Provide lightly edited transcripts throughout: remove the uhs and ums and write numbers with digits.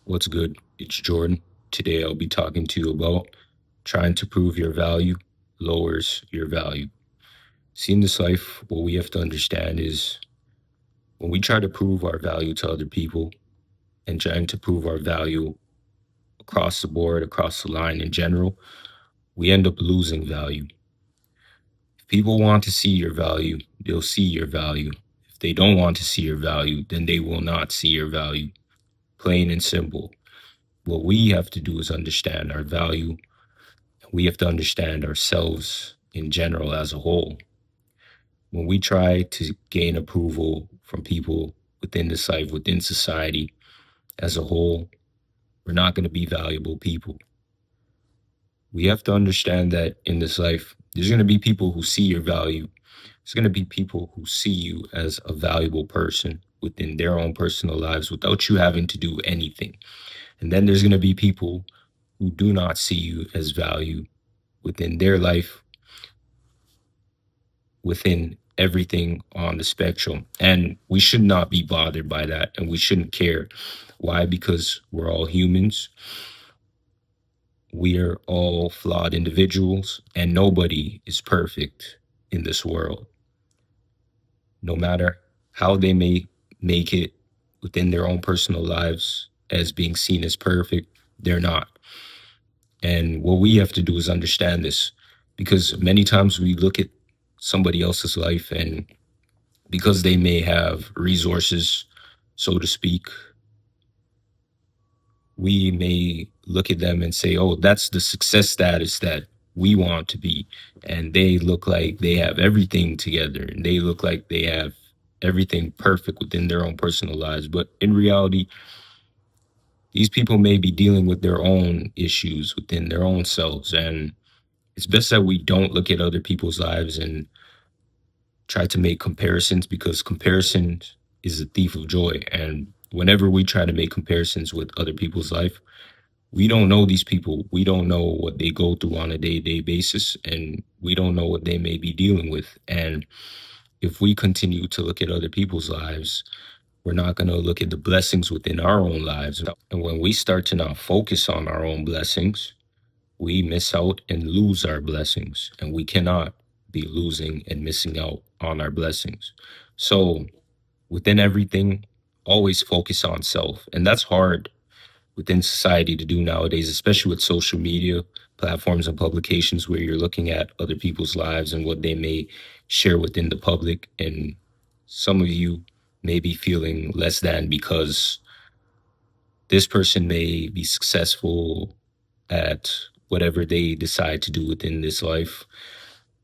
What's good? It's Jordan. Today I'll be talking to you about trying to prove your value lowers your value. See, in this life, what we have to understand is when we try to prove our value to other people and trying to prove our value across the board, across the line in general, we end up losing value. If people want to see your value, they'll see your value. If they don't want to see your value, then they will not see your value. Plain and simple. What we have to do is understand our value. We have to understand ourselves in general as a whole. When we try to gain approval from people within this life, within society as a whole, we're not going to be valuable people. We have to understand that in this life, there's going to be people who see your value. There's going to be people who see you as a valuable person within their own personal lives without you having to do anything. And then there's going to be people who do not see you as value within their life, within everything on the spectrum. And we should not be bothered by that and we shouldn't care. Why? Because we're all humans. We are all flawed individuals and nobody is perfect in this world. No matter how they may make it within their own personal lives as being seen as perfect, they're not. And what we have to do is understand this because many times we look at somebody else's life and because they may have resources, so to speak, we may look at them and say, oh, that's the success status that we want to be. And they look like they have everything together and they look like they have everything perfect within their own personal lives. But in reality, these people may be dealing with their own issues within their own selves. And it's best that we don't look at other people's lives and try to make comparisons because comparison is a thief of joy. And whenever we try to make comparisons with other people's life, we don't know these people. We don't know what they go through on a day-to-day basis, and we don't know what they may be dealing with. And if we continue to look at other people's lives, we're not going to look at the blessings within our own lives. And when we start to not focus on our own blessings, we miss out and lose our blessings, and we cannot be losing and missing out on our blessings. So, within everything, always focus on self. And that's hard within society to do nowadays, especially with social media platforms and publications where you're looking at other people's lives and what they may share within the public. And some of you may be feeling less than because this person may be successful at whatever they decide to do within this life,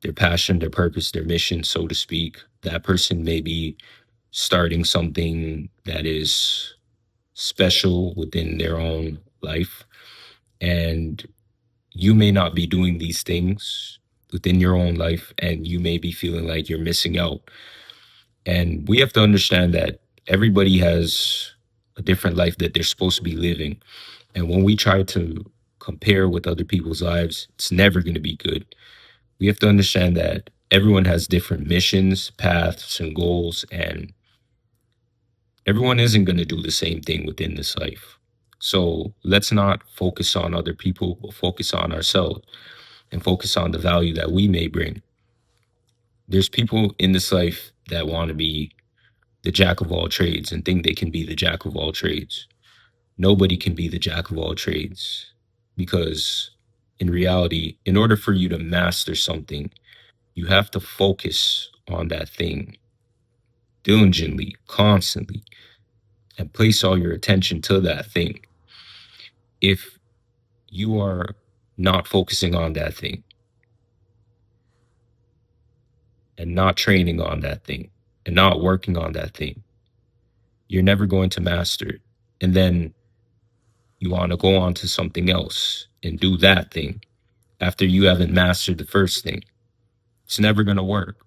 their passion, their purpose, their mission, so to speak. That person may be starting something that is special within their own life. And you may not be doing these things within your own life, and you may be feeling like you're missing out. And we have to understand that everybody has a different life that they're supposed to be living. And when we try to compare with other people's lives, it's never going to be good. We have to understand that everyone has different missions, paths, and goals, and everyone isn't going to do the same thing within this life. So let's not focus on other people, but focus on ourselves and focus on the value that we may bring. There's people in this life that want to be the jack of all trades and think they can be the jack of all trades. Nobody can be the jack of all trades because in reality, in order for you to master something, you have to focus on that thing diligently, constantly, and place all your attention to that thing. If you are not focusing on that thing and not training on that thing and not working on that thing, you're never going to master it. And then you want to go on to something else and do that thing after you haven't mastered the first thing. It's never going to work.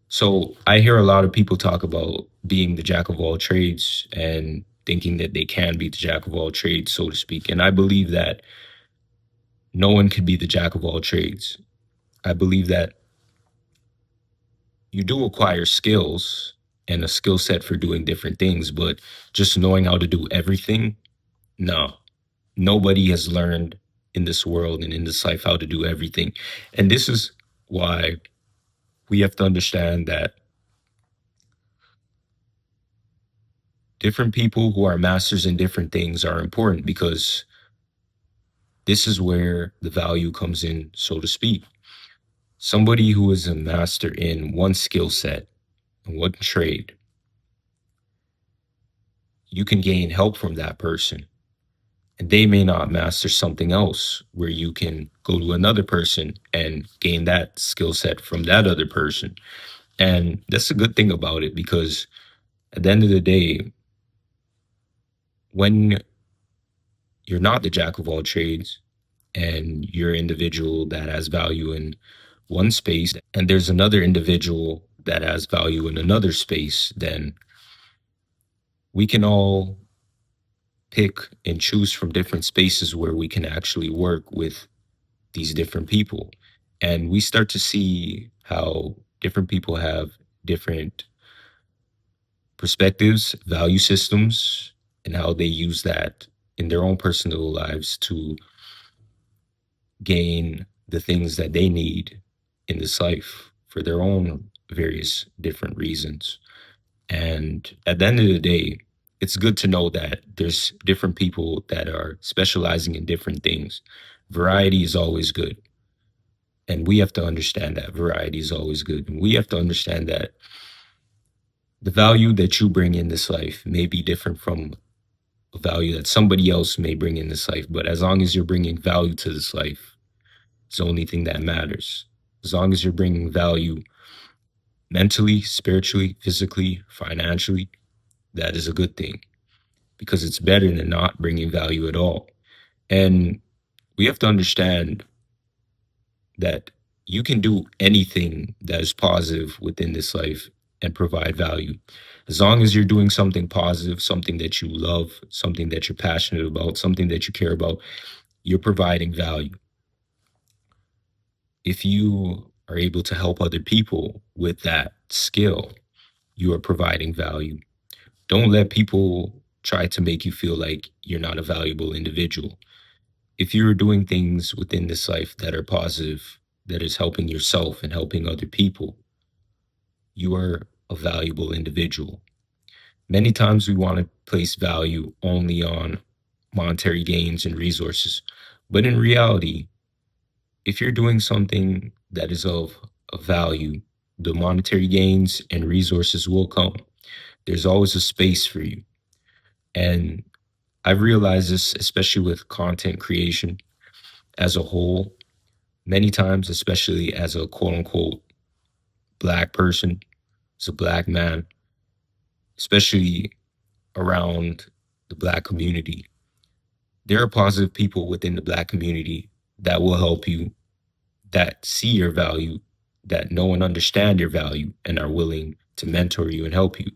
So I hear a lot of people talk about being the jack of all trades and thinking that they can be the jack of all trades, so to speak. And I believe that no one can be the jack of all trades. I believe that you do acquire skills and a skill set for doing different things, but just knowing how to do everything No, nobody has learned in this world and in this life how to do everything. And this is why we have to understand that different people who are masters in different things are important, because this is where the value comes in, so to speak. Somebody who is a master in one skill set and one trade, you can gain help from that person. And they may not master something else where you can go to another person and gain that skill set from that other person. And that's a good thing about it, because at the end of the day, when you're not the jack of all trades and you're an individual that has value in one space and there's another individual that has value in another space, then we can all pick and choose from different spaces where we can actually work with these different people. And we start to see how different people have different perspectives, value systems, and how they use that in their own personal lives to gain the things that they need in this life for their own various different reasons. And at the end of the day, it's good to know that there's different people that are specializing in different things. Variety is always good. And we have to understand that variety is always good. And we have to understand that the value that you bring in this life may be different from a value that somebody else may bring in this life. But as long as you're bringing value to this life, it's the only thing that matters. As long as you're bringing value mentally, spiritually, physically, financially, that is a good thing, because it's better than not bringing value at all. And we have to understand that you can do anything that is positive within this life and provide value. As long as you're doing something positive, something that you love, something that you're passionate about, something that you care about, you're providing value. If you are able to help other people with that skill, you are providing value. Don't let people try to make you feel like you're not a valuable individual. If you're doing things within this life that are positive, that is helping yourself and helping other people, you are a valuable individual. Many times we want to place value only on monetary gains and resources. But in reality, if you're doing something that is of value, the monetary gains and resources will come. There's always a space for you. And I've realized this, especially with content creation as a whole, many times, especially as a quote unquote black person, as a black man, especially around the black community. There are positive people within the black community that will help you, that see your value, that know and understand your value and are willing to mentor you and help you.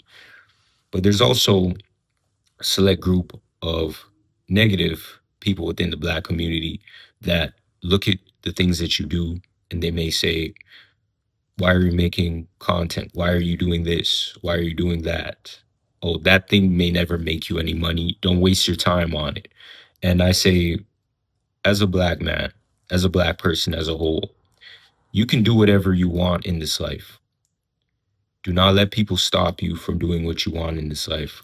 But there's also a select group of negative people within the black community that look at the things that you do and they may say, why are you making content? Why are you doing this? Why are you doing that? Oh, that thing may never make you any money. Don't waste your time on it. And I say, as a black man, as a black person as a whole, you can do whatever you want in this life. Do not let people stop you from doing what you want in this life.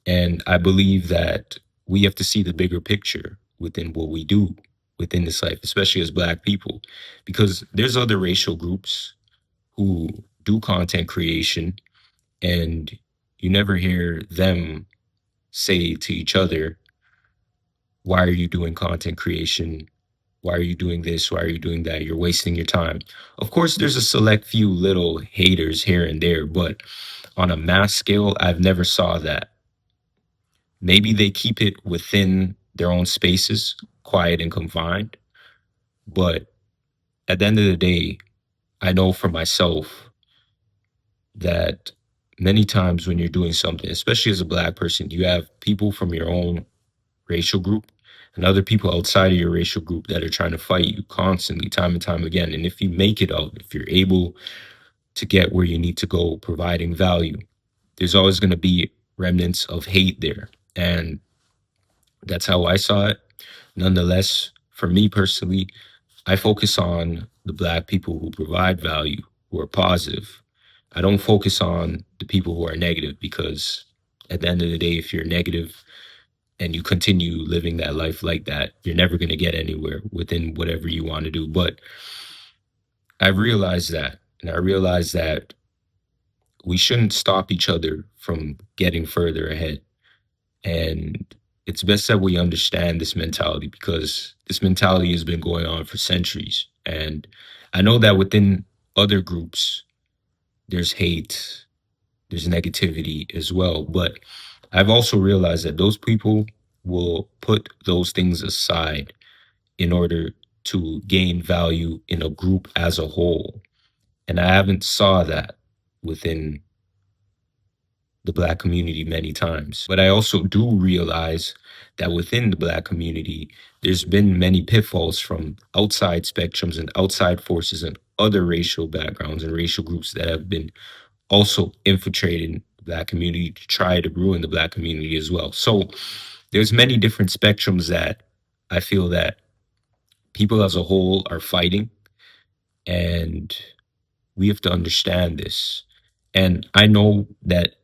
And I believe that we have to see the bigger picture within what we do within this life, especially as black people, because there's other racial groups who do content creation and you never hear them say to each other, why are you doing content creation? Why are you doing this? Why are you doing that? You're wasting your time. Of course, there's a select few little haters here and there, but on a mass scale, I've never saw that. Maybe they keep it within their own spaces, quiet and confined. But at the end of the day, I know for myself that many times when you're doing something, especially as a black person, you have people from your own racial group and other people outside of your racial group that are trying to fight you constantly, time and time again. And if you make it out, if you're able to get where you need to go, providing value, there's always going to be remnants of hate there. And That's how I saw it. Nonetheless, for me personally, I focus on the black people who provide value, who are positive. I don't focus on the people who are negative, because at the end of the day, if you're negative and you continue living that life like that, you're never going to get anywhere within whatever you want to do. But I realized that, and I realized that we shouldn't stop each other from getting further ahead. And it's best that we understand this mentality, because this mentality has been going on for centuries. And I know that within other groups, there's hate, there's negativity as well. But I've also realized that those people will put those things aside in order to gain value in a group as a whole. And I haven't saw that within the black community many times. But I also do realize that within the black community, there's been many pitfalls from outside spectrums and outside forces and other racial backgrounds and racial groups that have been also infiltrating the black community to try to ruin the black community as well. So there's many different spectrums that I feel that people as a whole are fighting, and we have to understand this. And I know that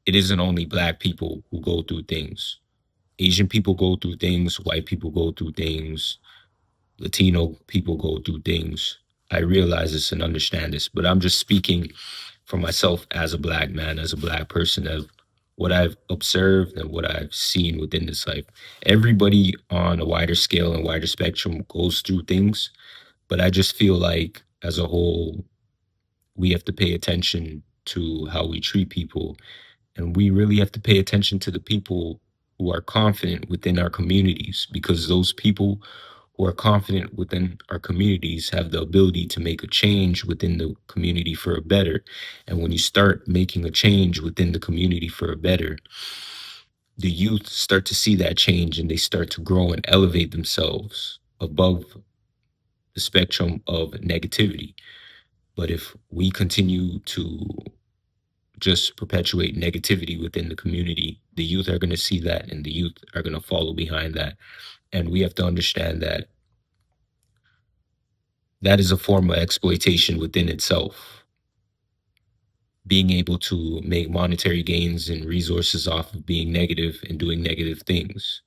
it isn't only black people who go through things. Asian people go through things, white people go through things, Latino people go through things. I realize this and understand this, but I'm just speaking for myself as a black man, as a black person, of what I've observed and what I've seen within this life. Everybody on a wider scale and wider spectrum goes through things, but I just feel like as a whole, we have to pay attention to how we treat people, and we really have to pay attention to the people who are confident within our communities, because those people who are confident within our communities have the ability to make a change within the community for a better. And when you start making a change within the community for a better, the youth start to see that change and they start to grow and elevate themselves above the spectrum of negativity. But if we continue to just perpetuate negativity within the community, the youth are going to see that and the youth are going to follow behind that. And we have to understand that that is a form of exploitation within itself. Being able to make monetary gains and resources off of being negative and doing negative things.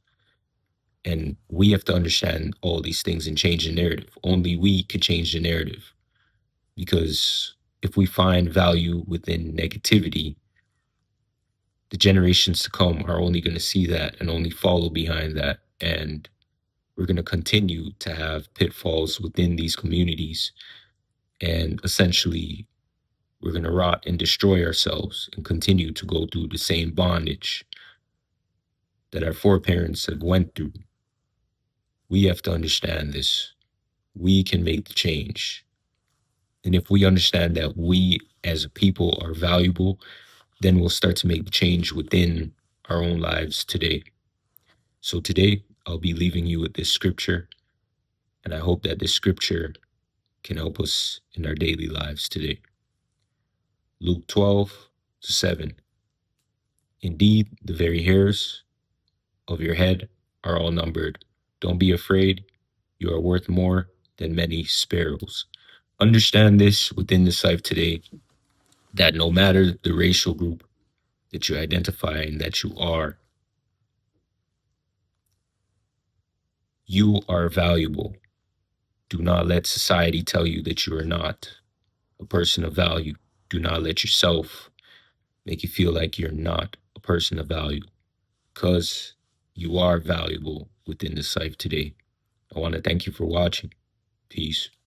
And we have to understand all these things and change the narrative. Only we can change the narrative. Because if we find value within negativity, the generations to come are only going to see that and only follow behind that. And we're going to continue to have pitfalls within these communities. And essentially, we're going to rot and destroy ourselves and continue to go through the same bondage that our foreparents have went through. We have to understand this. We can make the change. And if we understand that we as a people are valuable, then we'll start to make the change within our own lives today. So today, I'll be leaving you with this scripture, and I hope that this scripture can help us in our daily lives today. Luke 12:7. Indeed, the very hairs of your head are all numbered. Don't be afraid. You are worth more than many sparrows. Understand this within this life today, that no matter the racial group that you identify and that you are valuable. Do not let society tell you that you are not a person of value. Do not let yourself make you feel like you're not a person of value, because you are valuable within this life today. I want to thank you for watching. Peace.